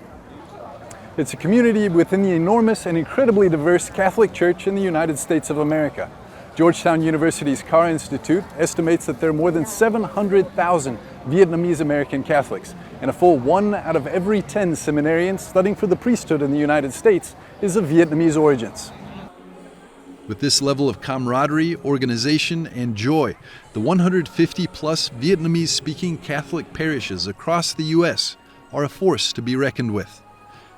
It's a community within the enormous and incredibly diverse Catholic Church in the United States of America. Georgetown University's Carr Institute estimates that there are more than 700,000 Vietnamese American Catholics, and a full 1 out of every 10 seminarians studying for the priesthood in the United States is of Vietnamese origins. With this level of camaraderie, organization, and joy, the 150-plus Vietnamese-speaking Catholic parishes across the U.S. are a force to be reckoned with.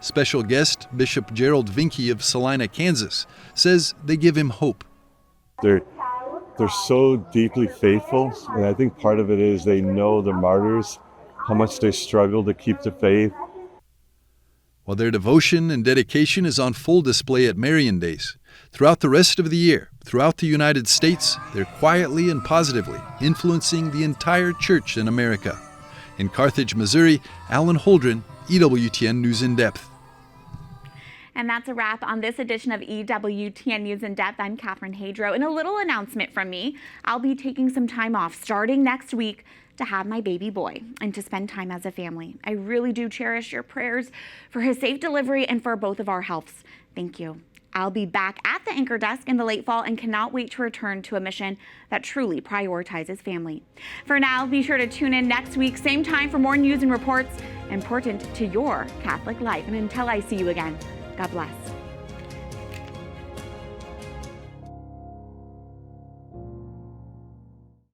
Special guest Bishop Gerald Vinke of Salina, Kansas, says they give him hope. They're so deeply faithful, and I think part of it is they know the martyrs, how much they struggle to keep the faith. While their devotion and dedication is on full display at Marian Days, throughout the rest of the year, throughout the United States, they're quietly and positively influencing the entire church in America. In Carthage, Missouri, Alan Holdren, EWTN News in Depth. And that's a wrap on this edition of EWTN News in Depth. I'm Catherine Hadro. And a little announcement from me. I'll be taking some time off starting next week to have my baby boy and to spend time as a family. I really do cherish your prayers for his safe delivery and for both of our healths. Thank you. I'll be back at the anchor desk in the late fall and cannot wait to return to a mission that truly prioritizes family. For now, be sure to tune in next week, same time, for more news and reports important to your Catholic life. And until I see you again, God bless.